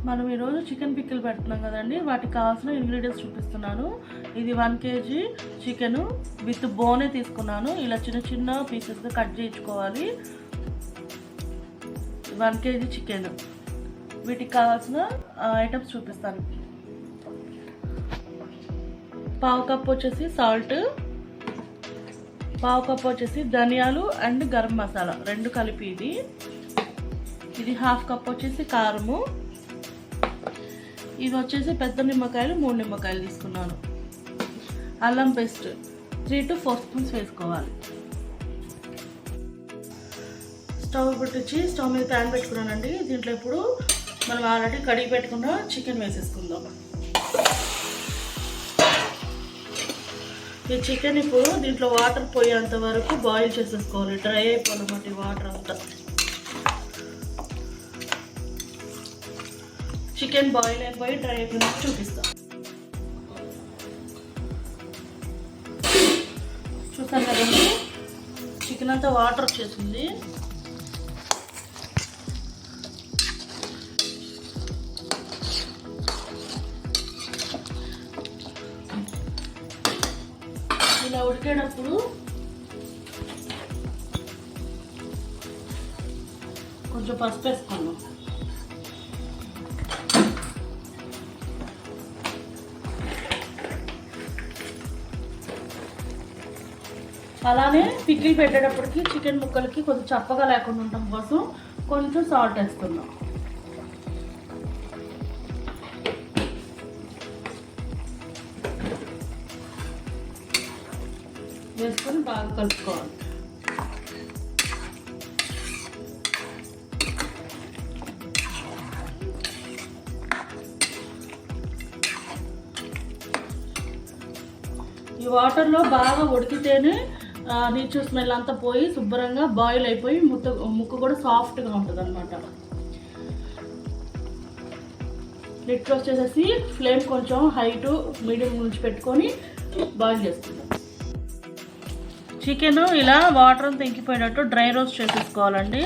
మనం ఈరోజు chicken pickle పెడుతున్నాం కదండి, వాటికి కావాల్సిన ఇంగ్రీడియంట్స్ చూపిస్తున్నాను. ఇది 1 kg చికెను విత్ బోనే తీసుకున్నాను. ఇలా చిన్న చిన్న పీసెస్గా కట్ చేయించుకోవాలి. 1 kg చికెన్. వీటికి కావాల్సిన ఐటమ్స్ చూపిస్తాను. 1/2 కప్ వచ్చేసి సాల్ట్, 1/2 కప్ వచ్చేసి ధనియాలు అండ్ గరం మసాలా రెండు కలిపి ఇది 1/2 కప్ వచ్చేసి కారము. ఇది వచ్చేసి పెద్ద నిమ్మకాయలు 3 నిమ్మకాయలు తీసుకున్నాను. అల్లం పేస్ట్ 3 to 4 స్పూన్స్ వేసుకోవాలి. స్టవ్ పెట్టించి స్టవ్ మీద ప్యాన్ పెట్టుకున్నానండి. దీంట్లో ఇప్పుడు మనం ఆల్రెడీ కడిగి పెట్టుకున్న చికెన్ వేసేసుకుందాం. ఈ చికెన్ ఇప్పుడు దీంట్లో వాటర్ పోయేంత వరకు బాయిల్ చేసేసుకోవాలి. డ్రై అయిపోయినమాట వాటర్ అంతా. చికెన్ బాయిల్ అయిపోయి డ్రై అయిపోయినట్టు చూపిస్తాం. చూసాను కదండి, చికెన్ అంతా వాటర్ వచ్చేసింది. ఇలా ఉడికేటప్పుడు కొంచెం పసుపు వేసుకున్నాం. అలానే పికిల్ పెట్టేటప్పటికి చికెన్ ముక్కలకి కొంచెం చప్పగా లేకుండా ఉండటం కోసం కొంచెం సాల్ట్ వేస్తున్నాం. వేసుకొని బాగా కలుపుకోవాలి. ఈ వాటర్లో బాగా ఉడికితేనే నీచు స్మెల్ అంతా పోయి శుభ్రంగా బాయిల్ అయిపోయి ముక్క కూడా సాఫ్ట్గా ఉంటుంది అనమాట. లిడ్ క్లోజ్ చేసేసి ఫ్లేమ్ కొంచెం హై టు మీడియం నుంచి పెట్టుకొని బాయిల్ చేసుకుందాం. చికెన్ ఇలా వాటర్ అంతా ఇంకిపోయినట్టు డ్రై రోస్ట్ చేసేసుకోవాలండి.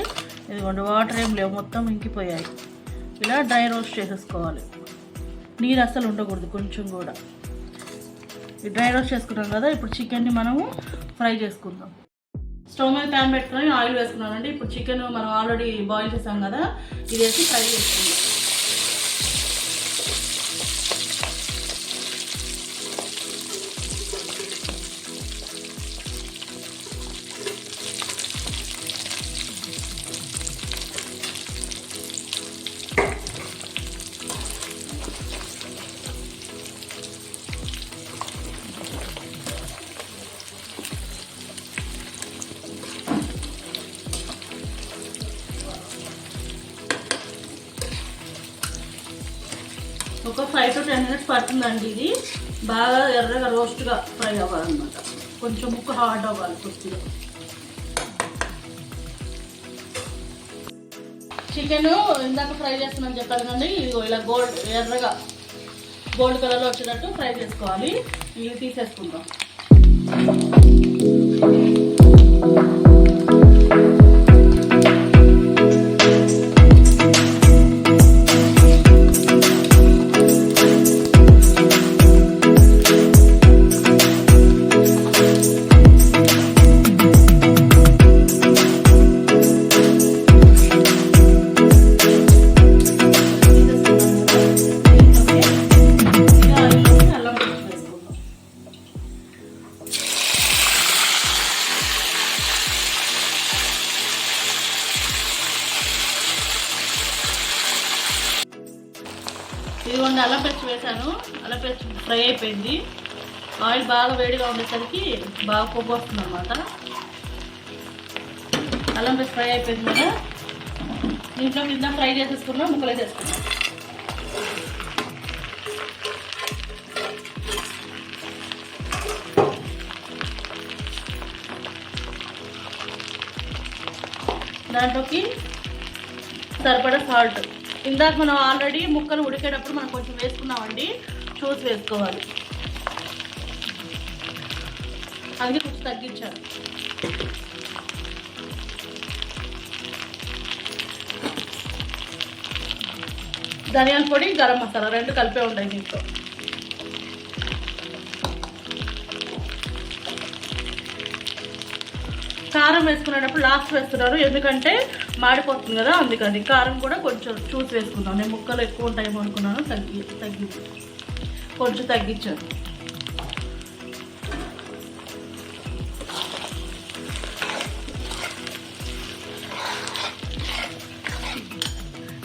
ఇదిగోండి, వాటర్ ఏం లేవు, మొత్తం ఇంకిపోయాయి. ఇలా డ్రై రోస్ట్ చేసేసుకోవాలి. నీరు అస్సలు ఉండకూడదు కొంచెం కూడా. ఈ డ్రై రోస్ట్ చేసుకున్నాం కదా, ఇప్పుడు చికెన్ని మనము ఫ్రై చేసుకుందాం. స్టవ్ మీద ప్యాన్ పెట్టుకొని ఆయిల్ వేసుకున్నానండి. ఇప్పుడు చికెన్ మనం ఆల్రెడీ బాయిల్ చేసాం కదా, ఇది వేసి ఫ్రై చేసుకుందాం. ఒక 5 to 10 minutes పడుతుందండి. ఇది బాగా ఎర్రగా రోస్ట్గా ఫ్రై అవ్వాలన్నమాట. కొంచెం ముక్క హార్డ్ అవ్వాలి కొద్దిగా. చికెన్ ఇందాక ఫ్రై చేస్తున్నాను చెప్పాను కండి, ఇలా ఎర్రగా గోల్డ్ కలర్లో వచ్చేటట్టు ఫ్రై చేసుకోవాలి. ఇవి తీసేసుకుందాం. ఇదిగోండి, అల్లం పేస్ట్ వేసాను. అల్లం పేస్ట్ ఫ్రై అయిపోయింది. ఆయిల్ బాగా వేడిగా ఉండేసరికి బాగా కొవ్వు వస్తుంది అన్నమాట. అల్లం పేస్ట్ ఫ్రై అయిపోయింది కదా, దీంట్లో కింద ఫ్రై చేసేసుకున్నాం, ముక్కలు వేసేసుకున్నాం. దాంట్లోకి సరిపడా సాల్ట్. ఇందాక మనం ఆల్రెడీ ముక్కలు ఉడికేటప్పుడు మనం కొంచెం వేసుకున్నామండి, చూసి వేసుకోవాలి. అందుకే కొంచెం తగ్గించాను. ధనియాల పొడి, గరం మసాలా 2 కలిపే ఉన్నాయి దీంట్లో. కారం వేసుకునేటప్పుడు లాస్ట్ వేస్తున్నాను, ఎందుకంటే మాడిపోతుంది కదా, అందుకని. కారం కూడా కొంచెం చూసి వేసుకున్నాను. నేను ముక్కలు ఎక్కువ ఉంటాయేమో అనుకున్నాను, కొంచెం తగ్గించాను.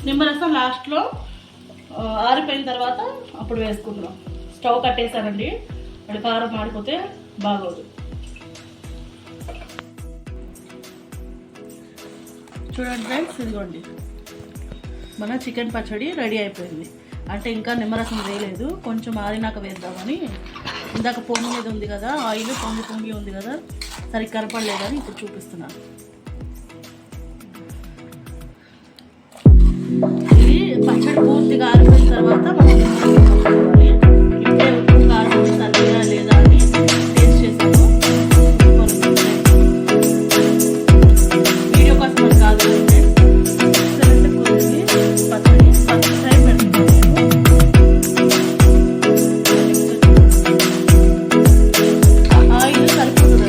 నిమ్మరసం లాస్ట్లో ఆరిపోయిన తర్వాత అప్పుడు వేసుకుందాం. స్టవ్ కట్టేసానండి, అది కారం మాడిపోతే బాగోదు. చూడండి ఫ్రెండ్స్, ఇదిగోండి మన చికెన్ పచ్చడి రెడీ అయిపోయింది. అంటే ఇంకా నిమ్మరసం వేయలేదు, కొంచెం ఆరినాక వేద్దామని. ఇందాక పొంగి మీద ఉంది కదా, ఆయిల్ పొంగి ఉంది కదా, సరిగ్గా కనపడలేదని ఇప్పుడు చూపిస్తున్నాను. ఇది పచ్చడి పూర్తిగా ఆరిపోయిన తర్వాత మనం ఇప్పుడే ఉప్పు కారం సరిగ్గా లేదా అని టేస్ట్ చేసాము. వీడియో కోసం అది కాదు, పచ్చడి ఫస్ట్ టైం పెడుతున్నాను. ఆయిల్ సరిపోతుంది,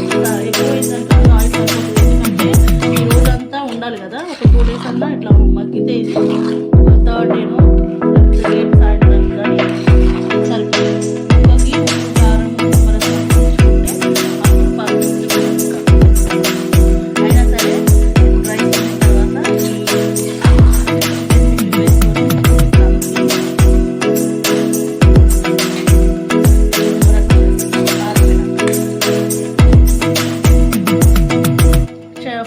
ఎక్కువైందని కాదు, ఆయిల్ సరిపోతుంది. ఎందుకంటే ఈ రోజంతా ఉండాలి కదా, ఒక 2 days అన్నా ఇట్లా మగ్గితే ఇది 3rd డేను రేపు సాయంత్రం కానీ సరిపోతుంది. ముక్కకి ఉప్పు కారం నిమ్మరసం వేసుకుంటే అప్పుడు పర్ఫెక్ట్. అయినా సరే రైస్ అయిన తర్వాత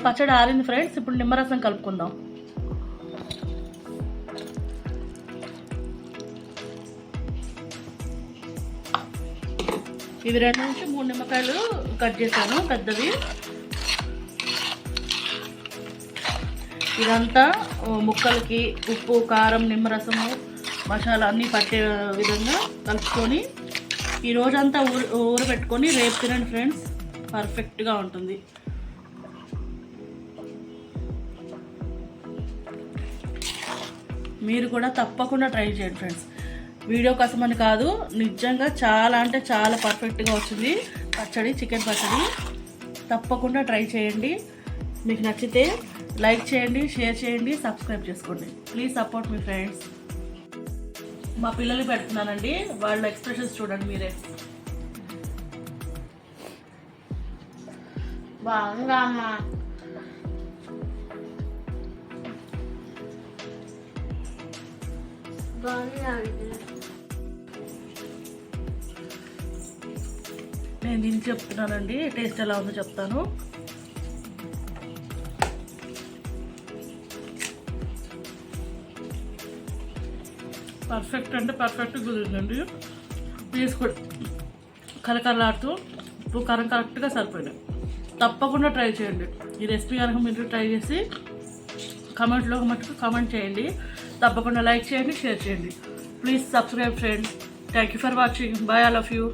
పచ్చడి ఆరింది ఫ్రెండ్స్. ఇప్పుడు నిమ్మరసం కలుపుకుందాం. ఇవి 2 నుంచి 3 నిమ్మకాయలు కట్ చేశాను, పెద్దవి. ఇదంతా ముక్కలకి ఉప్పు కారం నిమ్మరసము మసాలా అన్నీ పట్టే విధంగా కలుపుకొని ఈ రోజంతా ఊరబెట్టుకొని రేపు తినండి ఫ్రెండ్స్, పర్ఫెక్ట్గా ఉంటుంది. మీరు కూడా తప్పకుండా ట్రై చేయండి ఫ్రెండ్స్. వీడియో కోసమని కాదు, నిజంగా చాలా అంటే చాలా పర్ఫెక్ట్గా వచ్చింది పచ్చడి, చికెన్ పచ్చడి. తప్పకుండా ట్రై చేయండి. మీకు నచ్చితే లైక్ చేయండి, షేర్ చేయండి, సబ్స్క్రైబ్ చేసుకోండి. Please support me friends. మా పిల్లలు పెడుతున్నానండి, వాళ్ళ ఎక్స్ప్రెషన్స్ చూడండి మీరే. బాగుందా అమ్మా? నేను దీన్ని చెప్తున్నానండి, టేస్ట్ ఎలా ఉందో చెప్తాను. పర్ఫెక్ట్ అంటే పర్ఫెక్ట్ కుదిరిందండి. పీస్ కూడా కరకరలాడుతూ ఉప్పు కారం కరెక్ట్గా సరిపోయినాయి. తప్పకుండా ట్రై చేయండి. ఈ రెసిపీ కనుక మీరు ట్రై చేసి కమెంట్లో మటుకు కమెంట్ చేయండి. తప్పకుండా లైక్ చేయండి, షేర్ చేయండి. Please subscribe friends. Thank you for watching. Bye, all of you.